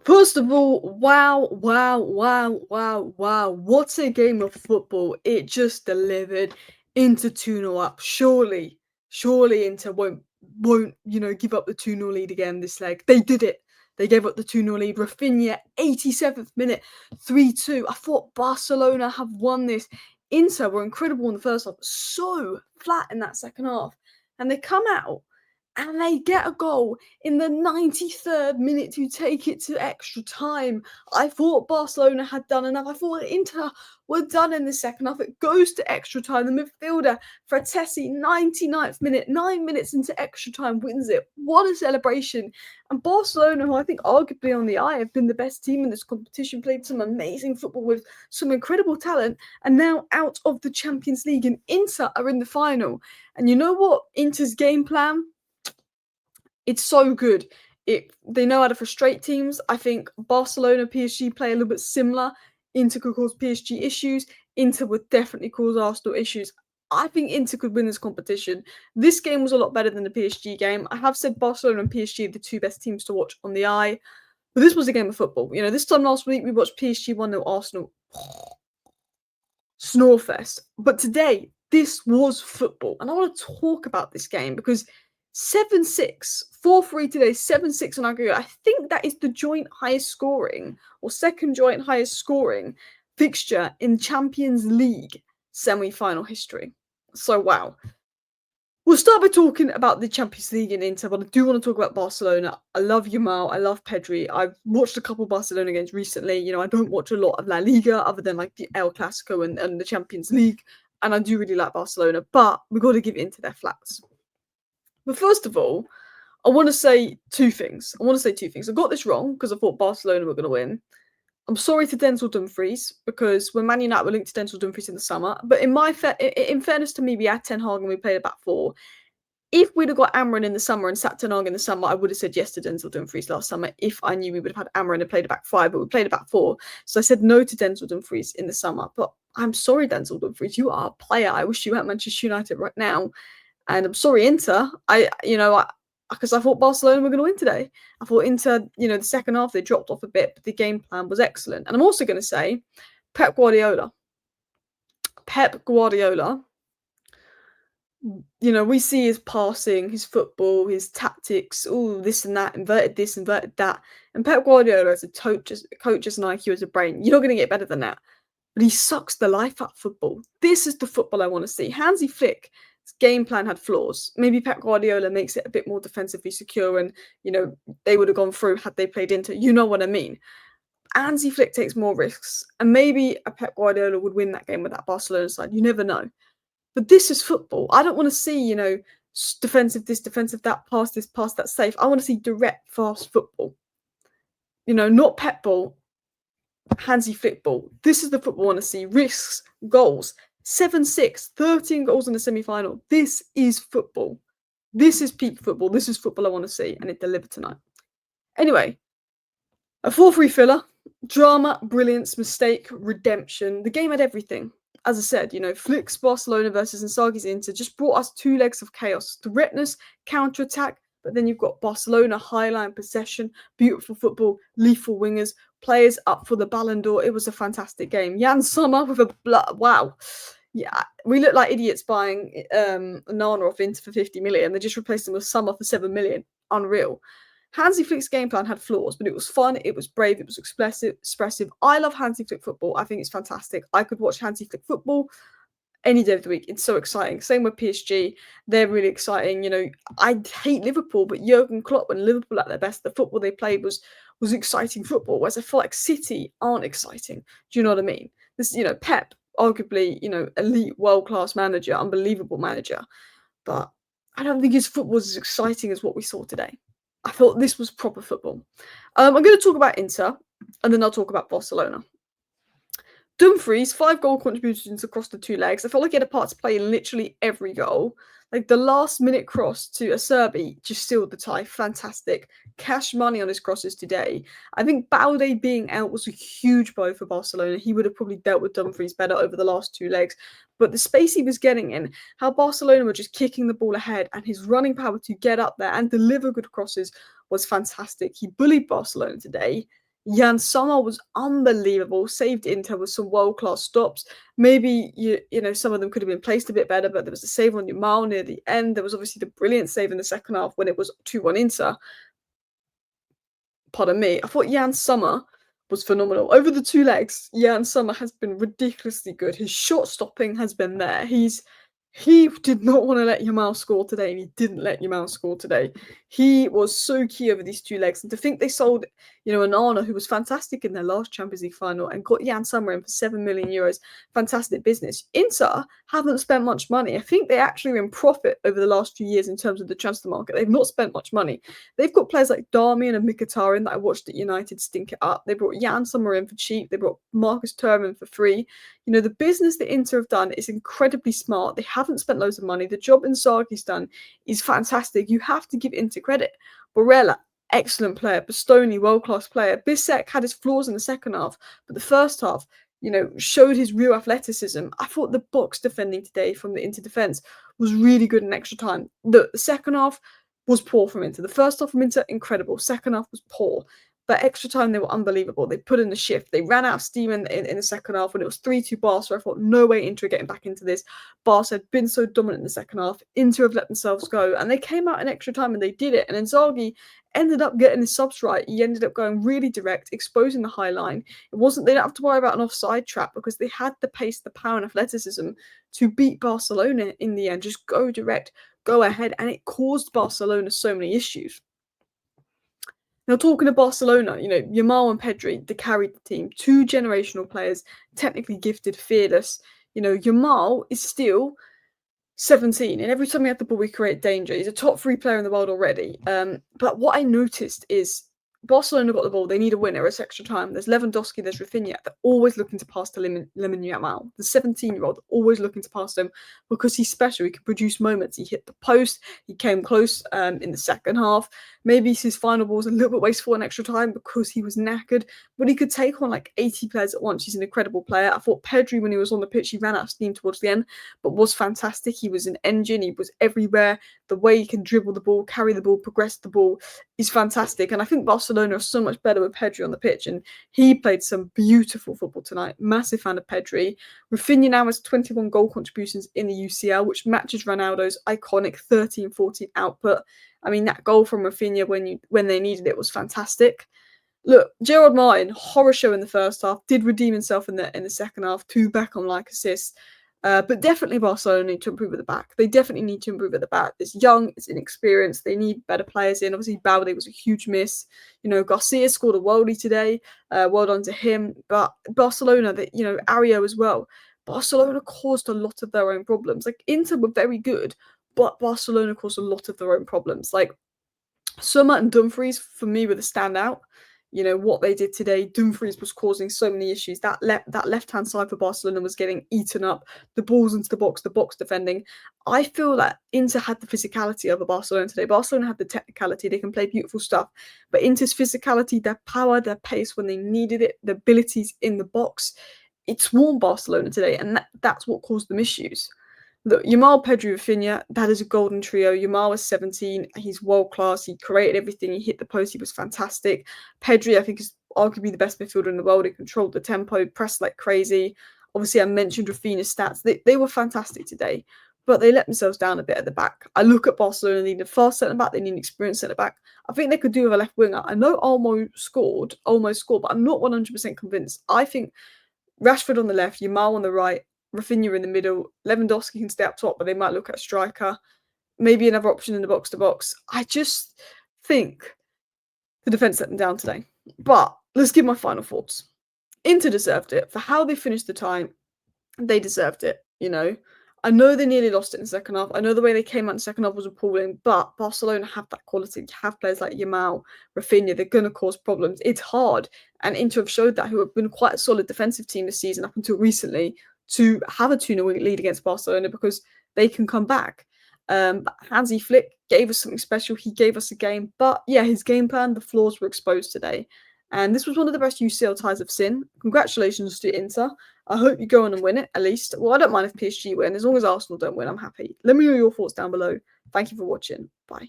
First of all, wow, wow, wow, wow, wow. What a game of football. It just delivered. Inter 2-0 up. Surely Inter won't give up the 2-0 lead again this leg. They did it. They gave up the 2-0 lead. Raphina, 87th minute, 3-2. I thought Barcelona have won this. Inter were incredible in the first half, so flat in that second half. And they come out and they get a goal in the 93rd minute to take it to extra time. I thought Barcelona had done enough. I thought Inter were done in the second half. It goes to extra time. The midfielder, Fratesi, 99th minute, 9 minutes into extra time, wins it. What a celebration. And Barcelona, who I think arguably on the eye have been the best team in this competition, played some amazing football with some incredible talent, and now out of the Champions League, and Inter are in the final. And you know what? Inter's game plan? It's so good. They know how to frustrate teams. I think Barcelona, PSG play a little bit similar. Inter could cause PSG issues. Inter would definitely cause Arsenal issues. I think Inter could win this competition. This game was a lot better than the PSG game. I have said Barcelona and PSG are the two best teams to watch on the eye, but this was a game of football. This time last week we watched PSG 1-0 Arsenal. Snorefest. But today, this was football. And I want to talk about this game because 7-6, 4-3 today, 7-6 on aggregate. I think that is the joint highest scoring or second joint highest scoring fixture in Champions League semi-final history. So, wow. We'll start by talking about the Champions League in Inter, but I do want to talk about Barcelona. I love Yamal. I love Pedri. I've watched a couple of Barcelona games recently. I don't watch a lot of La Liga other than like the El Clasico and the Champions League. And I do really like Barcelona, but we've got to give Inter their flats. But first of all, I want to say two things. I got this wrong because I thought Barcelona were going to win. I'm sorry to Denzel Dumfries because when Man United were linked to Denzel Dumfries in the summer, but in fairness to me, we had Ten Hag and we played a back four. If we'd have got Amran in the summer and sat Ten Hag in the summer, I would have said yes to Denzel Dumfries last summer if I knew we would have had Amran and played a back five, but we played a back four. So I said no to Denzel Dumfries in the summer. But I'm sorry, Denzel Dumfries, you are a player. I wish you were at Manchester United right now. And I'm sorry, Inter. Because I thought Barcelona were going to win today. I thought Inter, the second half, they dropped off a bit, but the game plan was excellent. And I'm also going to say Pep Guardiola. We see his passing, his football, his tactics, all this and that, inverted this, inverted that. And Pep Guardiola as a coach, as an IQ, as a brain, you're not going to get better than that. But he sucks the life out of football. This is the football I want to see. Hansi Flick's game plan had flaws. Maybe Pep Guardiola makes it a bit more defensively secure and, they would have gone through had they played into, you know what I mean. Hansi Flick takes more risks. And maybe a Pep Guardiola would win that game with that Barcelona side. You never know. But this is football. I don't want to see, defensive this, defensive that, pass this, pass that, safe. I want to see direct, fast football. Not Pep ball, Hansi Flick ball. This is the football I want to see. Risks, goals. 7-6, 13 goals in the semi-final. This is football. This is peak football. This is football I want to see, and it delivered tonight. Anyway, a 4-3 filler. Drama, brilliance, mistake, redemption. The game had everything. As I said, Flick's Barcelona versus Inzaghi's Inter just brought us two legs of chaos. Directness, counter-attack, but then you've got Barcelona, highline possession, beautiful football, lethal wingers, players up for the Ballon d'Or. It was a fantastic game. Jan Sommer with a wow. Yeah, we look like idiots buying Nana off Inter for 50 million. They just replaced him with Sommer for 7 million. Unreal. Hansi Flick's game plan had flaws, but it was fun, it was brave, it was expressive. I love Hansi Flick football. I think it's fantastic. I could watch Hansi Flick football any day of the week. It's so exciting. Same with PSG. They're really exciting. I hate Liverpool, but Jurgen Klopp, when Liverpool at their best, the football they played was exciting football, whereas I feel like City aren't exciting. Do you know what I mean? This, Pep, arguably, elite, world-class manager, unbelievable manager, but I don't think his football was as exciting as what we saw today. I thought this was proper football. I'm going to talk about Inter, and then I'll talk about Barcelona. Dumfries, 5 goal contributions across the two legs. I felt like he had a part to play in literally every goal. Like the last minute cross to Acerbi just sealed the tie. Fantastic. Cash money on his crosses today. I think Balde being out was a huge blow for Barcelona. He would have probably dealt with Dumfries better over the last two legs. But the space he was getting in, how Barcelona were just kicking the ball ahead, and his running power to get up there and deliver good crosses was fantastic. He bullied Barcelona today. Jan Sommer was unbelievable, saved Inter with some world-class stops. Maybe some of them could have been placed a bit better, but there was a save on Yamal near the end. There was obviously the brilliant save in the second half when it was 2-1 Inter. Pardon me. I thought Jan Sommer was phenomenal. Over the 2 legs, Jan Sommer has been ridiculously good. His shot stopping has been there. He did not want to let Yamal score today, and he didn't let Yamal score today. He was so key over these 2 legs. And to think they sold, Anana, who was fantastic in their last Champions League final, and got Jan Sommer in for 7 million euros, fantastic business. Inter haven't spent much money. I think they actually are in profit over the last few years in terms of the transfer market. They've not spent much money. They've got players like Darmian and Mkhitaryan that I watched at United stink it up. They brought Jan Sommer in for cheap. They brought Marcus Thuram in for free. The business that Inter have done is incredibly smart. They haven't spent loads of money. The job Inzaghi's done is fantastic. You have to give Inter credit. Barella, excellent player. Bastoni, world-class player. Bissek had his flaws in the second half, but the first half, showed his real athleticism. I thought the box defending today from the Inter defence was really good in extra time. The second half was poor from Inter. The first half from Inter, incredible. Second half was poor. But extra time, they were unbelievable. They put in the shift. They ran out of steam in the second half when it was 3-2 Barca. I thought, no way Inter are getting back into this. Barca had been so dominant in the second half. Inter have let themselves go. And they came out in extra time and they did it. And Inzaghi ended up getting his subs right. He ended up going really direct, exposing the high line. They didn't have to worry about an offside trap because they had the pace, the power and athleticism to beat Barcelona in the end. Just go direct, go ahead. And it caused Barcelona so many issues. Now, talking of Barcelona, Yamal and Pedri, they carried the team. 2 generational players, technically gifted, fearless. Yamal is still 17, and every time he had the ball, we create danger. He's a top 3 player in the world already. But what I noticed is Barcelona got the ball. They need a winner. It's extra time. There's Lewandowski. There's Raphina. They're always looking to pass to Lemon Yamal. The 17-year-old, always looking to pass him because he's special. He can produce moments. He hit the post. He came close in the second half. Maybe his final ball was a little bit wasteful in extra time because he was knackered, but he could take on like 80 players at once. He's an incredible player. I thought Pedri, when he was on the pitch, he ran out of steam towards the end, but was fantastic. He was an engine. He was everywhere. The way he can dribble the ball, carry the ball, progress the ball is fantastic. And I think Barcelona are so much better with Pedri on the pitch, and he played some beautiful football tonight. Massive fan of Pedri. Raphina now has 21 goal contributions in the UCL, which matches Ronaldo's iconic 13-14 output. I mean, that goal from Raphina when they needed it was fantastic. Look, Gerard Martin, horror show in the first half, did redeem himself in the second half, 2 back-on-like assists. But definitely Barcelona need to improve at the back. They definitely need to improve at the back. It's young, it's inexperienced. They need better players in. Obviously, Balde was a huge miss. Garcia scored a worldie today. Well done to him. But Barcelona, Ario as well. Barcelona caused a lot of their own problems. Like, Inter were very good, but Barcelona caused a lot of their own problems. Like, Sommer and Dumfries, for me, were the standout. What they did today, Dumfries was causing so many issues. That left-hand side for Barcelona was getting eaten up. The balls into the box defending. I feel that Inter had the physicality over Barcelona today. Barcelona had the technicality. They can play beautiful stuff. But Inter's physicality, their power, their pace when they needed it, the abilities in the box, it swarmed Barcelona today. And that's what caused them issues. Look, Yamal, Pedri, Raphina, that is a golden trio. Yamal was 17. He's world class. He created everything. He hit the post. He was fantastic. Pedri, I think, is arguably the best midfielder in the world. He controlled the tempo, pressed like crazy. Obviously, I mentioned Raphina's stats. They were fantastic today, but they let themselves down a bit at the back. I look at Barcelona, they need a fast centre back. They need an experienced centre back. I think they could do with a left winger. I know Olmo scored, but I'm not 100% convinced. I think Rashford on the left, Yamal on the right, Raphina in the middle. Lewandowski can stay up top, but they might look at a striker. Maybe another option in the box-to-box. I just think the defence let them down today. But let's give my final thoughts. Inter deserved it. For how they finished the time, they deserved it, I know they nearly lost it in the second half. I know the way they came out in the second half was appalling, but Barcelona have that quality. You have players like Yamal, Raphina, they're going to cause problems. It's hard. And Inter have showed that, who have been quite a solid defensive team this season up until recently, to have a 2-0 lead against Barcelona because they can come back. But Hansi Flick gave us something special. He gave us a game. But yeah, his game plan, the flaws were exposed today. And this was one of the best UCL ties I've seen. Congratulations to Inter. I hope you go on and win it, at least. Well, I don't mind if PSG win. As long as Arsenal don't win, I'm happy. Let me know your thoughts down below. Thank you for watching. Bye.